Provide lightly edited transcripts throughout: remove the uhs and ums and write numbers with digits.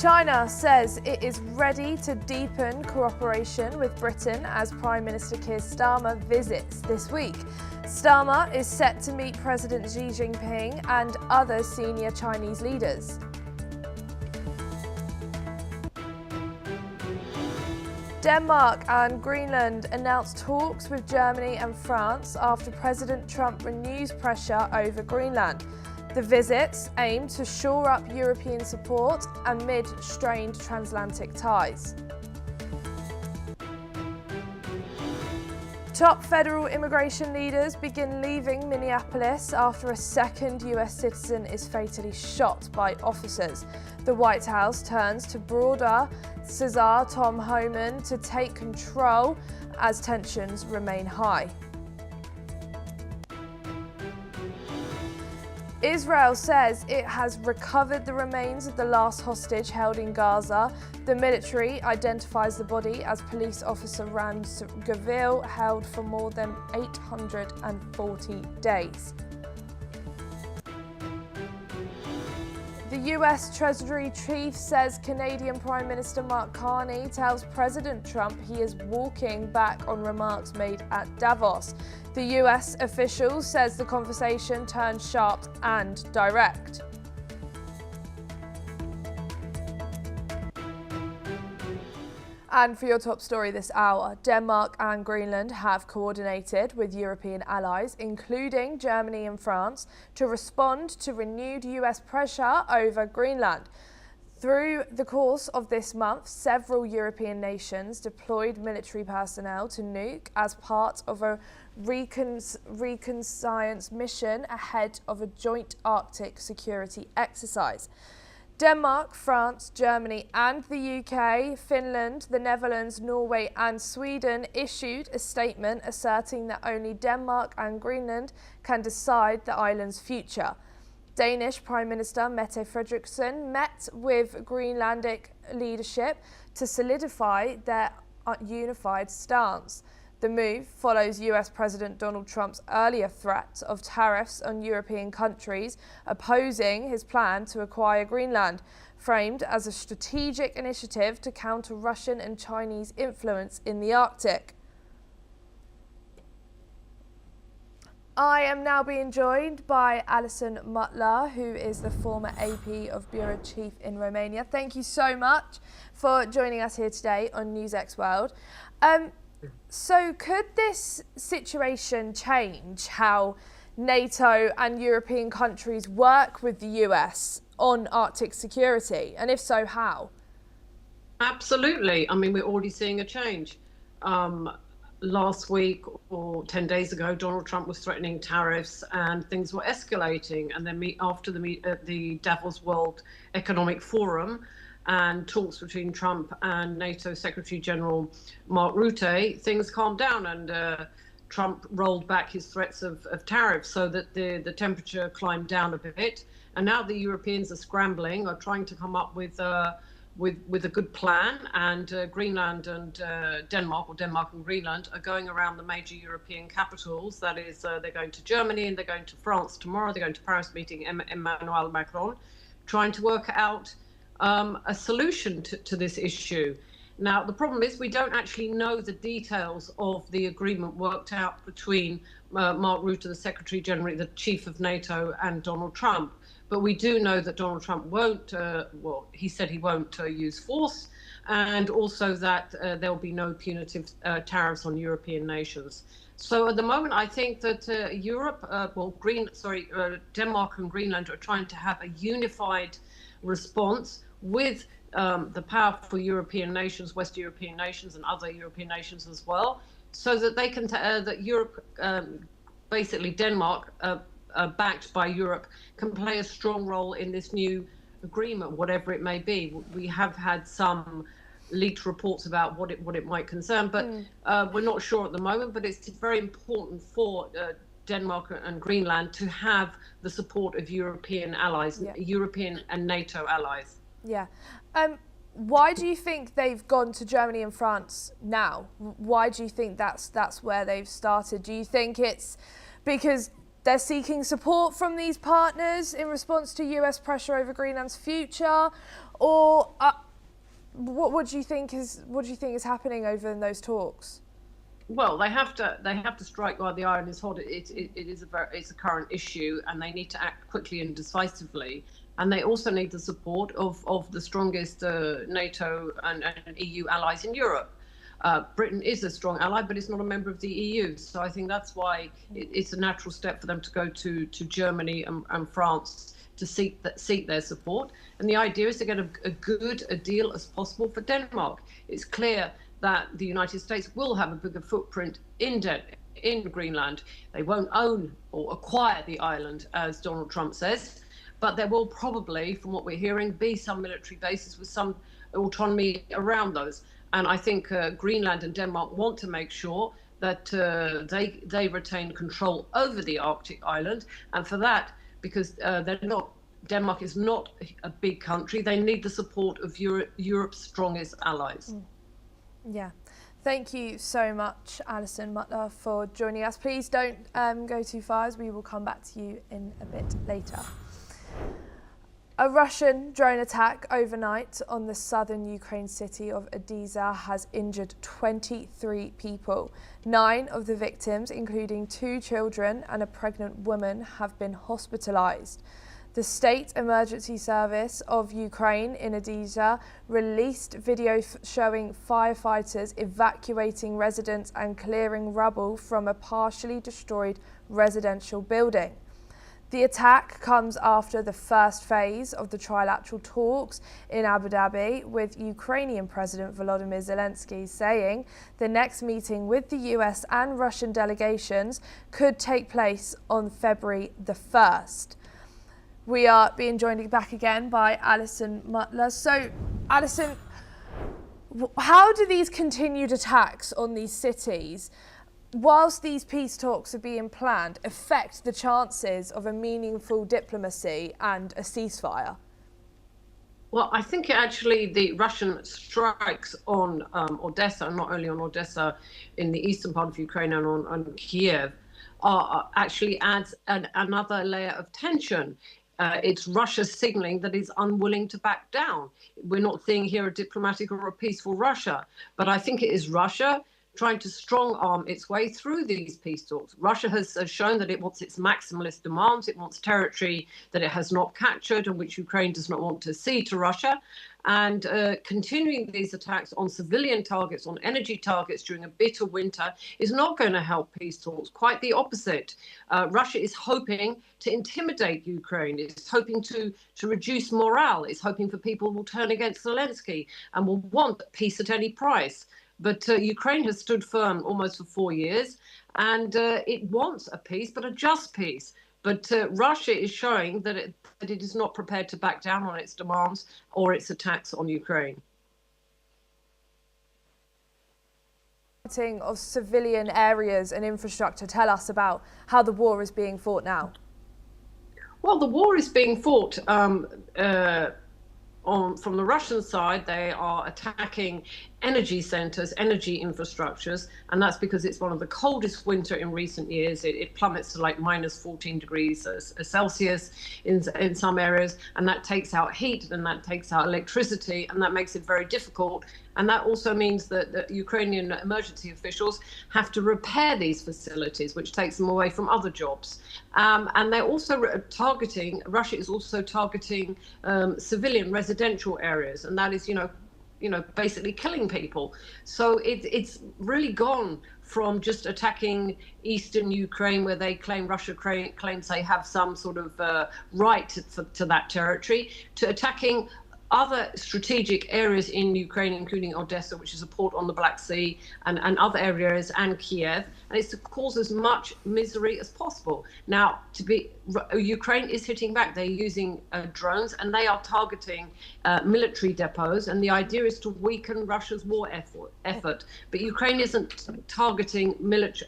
China says it is ready to deepen cooperation with Britain as Prime Minister Keir Starmer visits this week. Starmer is set to meet President Xi Jinping and other senior Chinese leaders. Denmark and Greenland announced talks with Germany and France after President Trump renews pressure over Greenland. The visits aim to shore up European support amid strained transatlantic ties. Top federal immigration leaders begin leaving Minneapolis after a second US citizen is fatally shot by officers. The White House turns to broader Cesar Tom Homan to take control as tensions remain high. Israel says it has recovered the remains of the last hostage held in Gaza. The military identifies the body as police officer Ran Gavil, held for more than 840 days. The US Treasury Chief says Canadian Prime Minister Mark Carney tells President Trump he is walking back on remarks made at Davos. The US official says the conversation turned sharp and direct. And for your top story this hour, Denmark and Greenland have coordinated with European allies, including Germany and France, to respond to renewed US pressure over Greenland. Through the course of this month, several European nations deployed military personnel to Nuuk as part of a reconnaissance mission ahead of a joint Arctic security exercise. Denmark, France, Germany and the UK, Finland, the Netherlands, Norway and Sweden issued a statement asserting that only Denmark and Greenland can decide the island's future. Danish Prime Minister Mette Frederiksen met with Greenlandic leadership to solidify their unified stance. The move follows US President Donald Trump's earlier threat of tariffs on European countries opposing his plan to acquire Greenland, framed as a strategic initiative to counter Russian and Chinese influence in the Arctic. I am now being joined by Alison Mutler, who is the former AP of Bureau Chief in Romania. Thank you so much for joining us here today on NewsX World. So could this situation change how NATO and European countries work with the US on Arctic security? And if so, how? Absolutely. I mean, we're already seeing a change. Last week or 10 days ago, Donald Trump was threatening tariffs and things were escalating. And then after the Davos World Economic Forum, and talks between Trump and NATO Secretary General Mark Rutte, things calmed down and Trump rolled back his threats of tariffs so that the temperature climbed down a bit. And now the Europeans are scrambling, are trying to come up with a good plan. And Greenland and Denmark, or Denmark and Greenland, are going around the major European capitals. That is, they're going to Germany and they're going to France tomorrow. They're going to Paris meeting Emmanuel Macron, trying to work out a solution to this issue. Now, the problem is we don't actually know the details of the agreement worked out between Mark Rutte, the Secretary General, the Chief of NATO, and Donald Trump. But we do know that Donald Trump won't, he said he won't use force, and also that there'll be no punitive tariffs on European nations. So at the moment, I think that Denmark and Greenland are trying to have a unified response with the powerful European nations, West European nations and other European nations as well, so that they can, that Europe, basically Denmark, backed by Europe, can play a strong role in this new agreement, whatever it may be. We have had some leaked reports about what it might concern, but we're not sure at the moment. But it's very important for Denmark and Greenland to have the support of European allies, European and NATO allies. Yeah. Why do you think they've gone to Germany and France now? Why do you think that's where they've started? Do you think it's because they're seeking support from these partners in response to US pressure over Greenland's future, or what do you think is happening over in those talks? Well, they have to strike while the iron is hot. It's a current issue, and they need to act quickly and decisively. And they also need the support of the strongest NATO and EU allies in Europe. Britain is a strong ally, but it's not a member of the EU. So I think that's why it's a natural step for them to go to Germany and France to seek their support. And the idea is to get a good deal as possible for Denmark. It's clear that the United States will have a bigger footprint in Greenland. They won't own or acquire the island, as Donald Trump says, but there will probably, from what we're hearing, be some military bases with some autonomy around those. And I think Greenland and Denmark want to make sure that they retain control over the Arctic island. And for that, because Denmark is not a big country, they need the support of Europe's strongest allies. Yeah. Thank you so much, Alison Mutler, for joining us. Please don't go too far, as we will come back to you in a bit later. A Russian drone attack overnight on the southern Ukraine city of Odesa has injured 23 people. 9 of the victims, including 2 children and a pregnant woman, have been hospitalized. The State Emergency Service of Ukraine in Odesa released video showing firefighters evacuating residents and clearing rubble from a partially destroyed residential building. The attack comes after the first phase of the trilateral talks in Abu Dhabi, with Ukrainian President Volodymyr Zelensky saying the next meeting with the US and Russian delegations could take place on February the 1st. We are being joined back again by Alison Mutler. So, Alison, how do these continued attacks on these cities, whilst these peace talks are being planned, affect the chances of a meaningful diplomacy and a ceasefire? Well, I think actually the Russian strikes on Odesa, not only on Odesa in the eastern part of Ukraine and on Kiev, actually adds another layer of tension. It's Russia signaling that it's unwilling to back down. We're not seeing here a diplomatic or a peaceful Russia, but I think it is Russia trying to strong-arm its way through these peace talks. Russia has shown that it wants its maximalist demands. It wants territory that it has not captured and which Ukraine does not want to cede to Russia. And continuing these attacks on civilian targets, on energy targets during a bitter winter is not going to help peace talks. Quite the opposite. Russia is hoping to intimidate Ukraine. It's hoping to reduce morale. It's hoping for people will turn against Zelensky and will want peace at any price. But Ukraine has stood firm almost for 4 years, and it wants a peace, but a just peace. But Russia is showing that it is not prepared to back down on its demands or its attacks on Ukraine. Of civilian areas and infrastructure, tell us about how the war is being fought now. Well, the war is being fought from the Russian side. They are attacking energy centers, energy infrastructures, and that's because it's one of the coldest winter in recent years. It plummets to like minus 14 degrees Celsius in some areas, and that takes out heat and that takes out electricity, and that makes it very difficult. And that also means that the Ukrainian emergency officials have to repair these facilities, which takes them away from other jobs. And they're also Russia is also targeting civilian residential areas, and that is, basically killing people. So it's really gone from just attacking eastern Ukraine, where they claim Russia claims they have some sort of right to that territory, to attacking other strategic areas in Ukraine, including Odesa, which is a port on the Black Sea, and other areas, and Kiev, and it's to cause as much misery as possible. Now, Ukraine is hitting back. They're using drones, and they are targeting military depots, and the idea is to weaken Russia's war effort. But Ukraine isn't targeting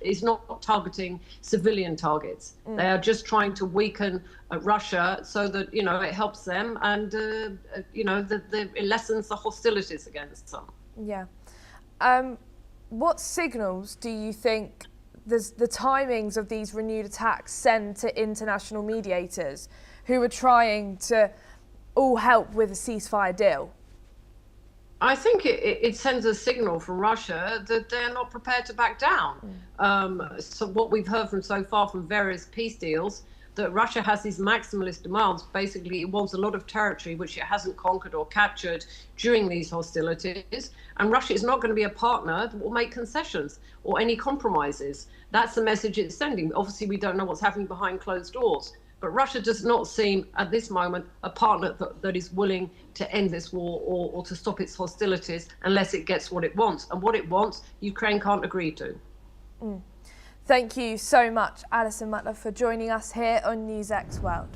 is not targeting civilian targets. They are just trying to weaken Russia so that it helps them, and it lessens the hostilities against them. Yeah. What signals do you think the timings of these renewed attacks send to international mediators who are trying to all help with a ceasefire deal? I think it sends a signal from Russia that they're not prepared to back down. So what we've heard from so far from various peace deals, that Russia has these maximalist demands. Basically, it wants a lot of territory which it hasn't conquered or captured during these hostilities. And Russia is not going to be a partner that will make concessions or any compromises. That's the message it's sending. Obviously, we don't know what's happening behind closed doors. But Russia does not seem, at this moment, a partner that is willing to end this war or to stop its hostilities unless it gets what it wants. And what it wants, Ukraine can't agree to. Thank you so much, Alison Mutler, for joining us here on NewsX World.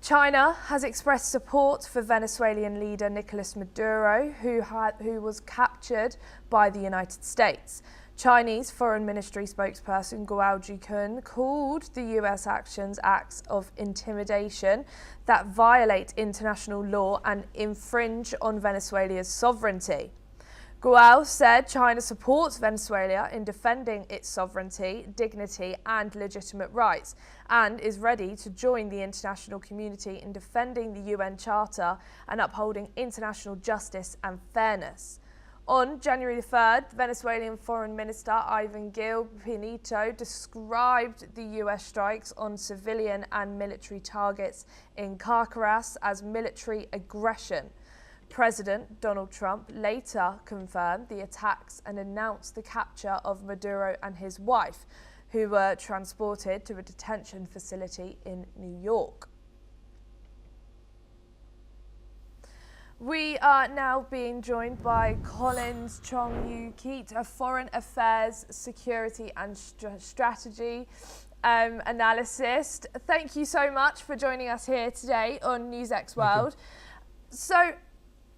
China has expressed support for Venezuelan leader Nicolas Maduro, who was captured by the United States. Chinese Foreign Ministry spokesperson Guo Jikun called the US actions acts of intimidation that violate international law and infringe on Venezuela's sovereignty. Guo said China supports Venezuela in defending its sovereignty, dignity and legitimate rights, and is ready to join the international community in defending the UN Charter and upholding international justice and fairness. On January 3rd, Venezuelan Foreign Minister Ivan Gil Pinito described the US strikes on civilian and military targets in Caracas as military aggression. President Donald Trump later confirmed the attacks and announced the capture of Maduro and his wife, who were transported to a detention facility in New York. We are now being joined by Collins Chong-Yu-Keat, a foreign affairs, security and strategy analyst. Thank you so much for joining us here today on NewsX World. So,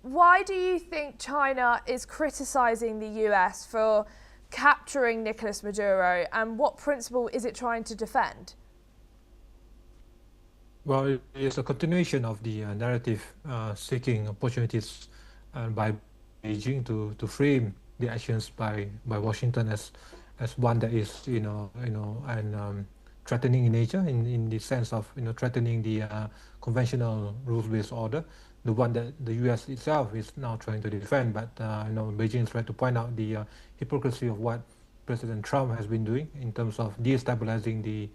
why do you think China is criticising the US for capturing Nicolas Maduro, and what principle is it trying to defend? Well, it's a continuation of the narrative seeking opportunities by Beijing to frame the actions by Washington as one that is threatening in nature, in the sense of threatening the conventional rules-based order, the one that the U.S. itself is now trying to defend. But Beijing is trying to point out the hypocrisy of what President Trump has been doing in terms of destabilizing the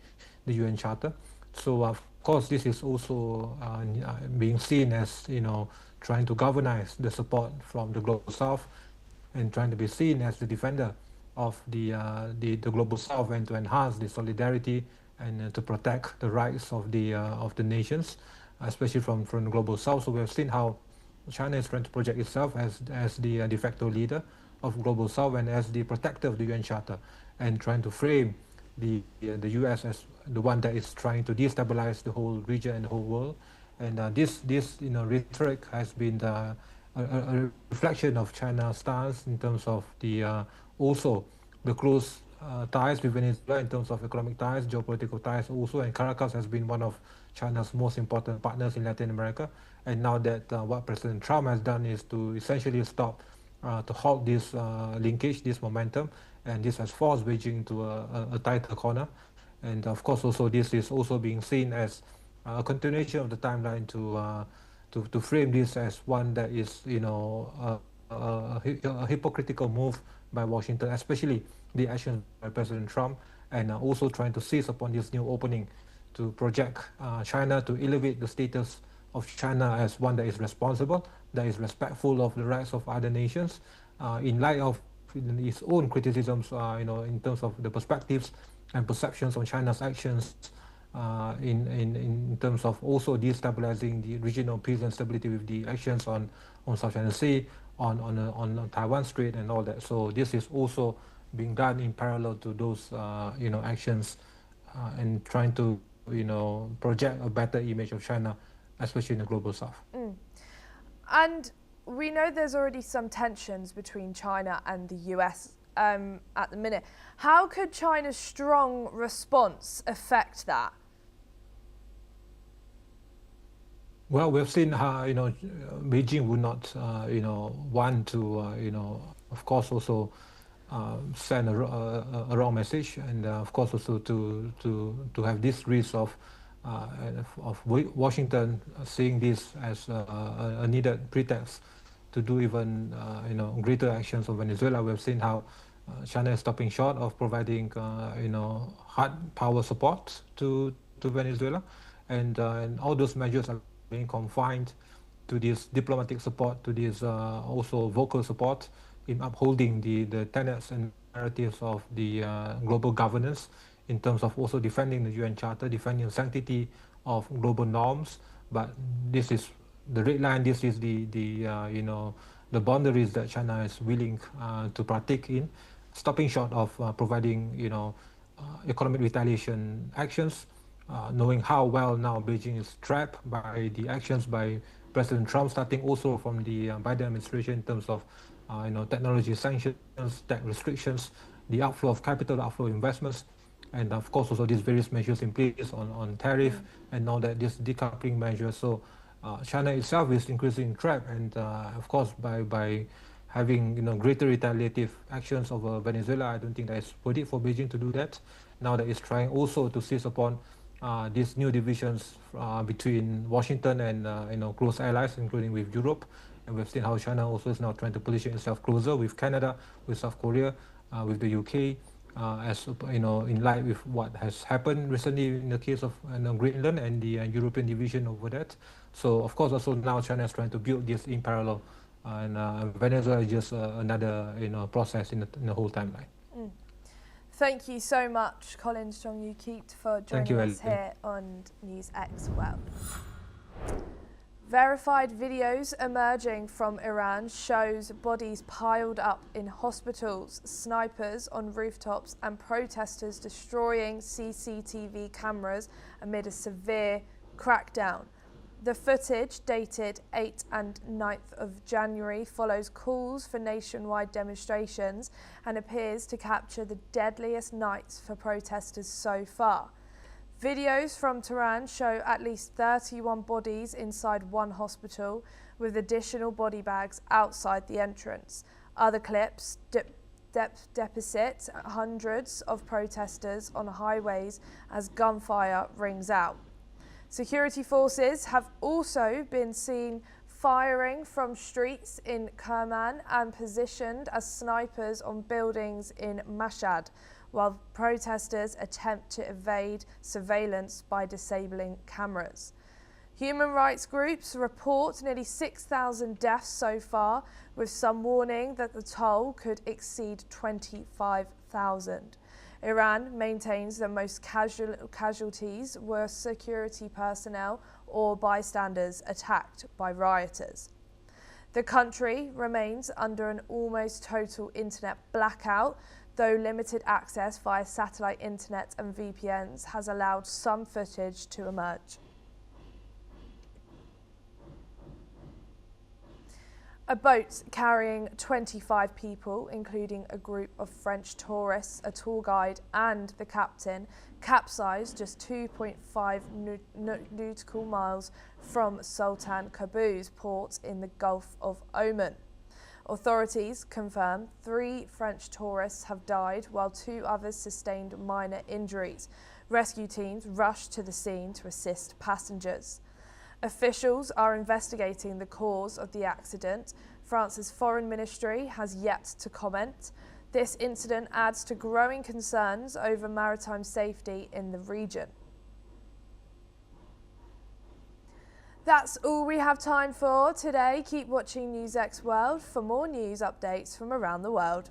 UN Charter. So of course, this is also being seen as trying to galvanize the support from the global South and trying to be seen as the defender of the global South, and to enhance the solidarity and to protect the rights of the nations, especially from the global South. So we have seen how China is trying to project itself as the de facto leader of global South and as the protector of the UN Charter, and trying to frame the US as the one that is trying to destabilize the whole region and the whole world. And this rhetoric has been a reflection of China's stance in terms of also the close ties with Venezuela in terms of economic ties, geopolitical ties also, and Caracas has been one of China's most important partners in Latin America. And now that what President Trump has done is to essentially stop, to halt this linkage, this momentum, and this has forced Beijing to a tighter corner. And of course, also this is also being seen as a continuation of the timeline to frame this as one that is a hypocritical move by Washington, especially the actions by President Trump, and also trying to seize upon this new opening to project China, to elevate the status of China as one that is responsible, that is respectful of the rights of other nations, in light of its own criticisms, in terms of the perspectives and perceptions on China's actions, in terms of also destabilizing the regional peace and stability with the actions on South China Sea, on Taiwan Strait and all that. So this is also being done in parallel to those actions, and trying to project a better image of China, especially in the global South. And we know there's already some tensions between China and the US at the minute. How could China's strong response affect that? Well, we've seen how Beijing would not want to of course also send a wrong message, and of course also to have this risk of Washington seeing this as a needed pretext to do even greater actions on Venezuela. We've seen how China is stopping short of providing hard power support to Venezuela, and all those measures are being confined to this diplomatic support, to this also vocal support in upholding the tenets and narratives of the global governance, in terms of also defending the UN Charter, defending the sanctity of global norms. But this is the red line. This is the boundaries that China is willing to partake in, stopping short of providing economic retaliation actions, knowing how well now Beijing is trapped by the actions by President Trump, starting also from the Biden administration in terms of technology sanctions, tech restrictions, the outflow of capital, outflow of investments, and of course also these various measures in place on tariff, and now that this decoupling measure. So China itself is increasingly trapped, and of course by having greater retaliative actions over Venezuela, I don't think that it's worth it for Beijing to do that. Now that it's trying also to seize upon these new divisions between Washington and close allies, including with Europe. And we've seen how China also is now trying to position itself closer with Canada, with South Korea, with the UK, as in light with what has happened recently in the case of Greenland and the European division over that. So of course also now China is trying to build this in parallel, and Venezuela is just another process in the whole timeline. Thank you so much, Colin Strong-Ukit, for joining us here on NewsX World. Verified videos emerging from Iran shows bodies piled up in hospitals, snipers on rooftops, and protesters destroying CCTV cameras amid a severe crackdown. The footage, dated 8th and 9th of January, follows calls for nationwide demonstrations and appears to capture the deadliest nights for protesters so far. Videos from Tehran show at least 31 bodies inside one hospital, with additional body bags outside the entrance. Other clips depict hundreds of protesters on highways as gunfire rings out. Security forces have also been seen firing from streets in Kerman and positioned as snipers on buildings in Mashhad, while protesters attempt to evade surveillance by disabling cameras. Human rights groups report nearly 6,000 deaths so far, with some warning that the toll could exceed 25,000. Iran maintains that most casualties were security personnel or bystanders attacked by rioters. The country remains under an almost total internet blackout, though limited access via satellite internet and VPNs has allowed some footage to emerge. A boat carrying 25 people, including a group of French tourists, a tour guide and the captain, capsized just 2.5 nautical miles from Sultan Qaboos port in the Gulf of Oman. Authorities confirm 3 French tourists have died while 2 others sustained minor injuries. Rescue teams rushed to the scene to assist passengers. Officials are investigating the cause of the accident. France's foreign ministry has yet to comment. This incident adds to growing concerns over maritime safety in the region. That's all we have time for today. Keep watching NewsX World for more news updates from around the world.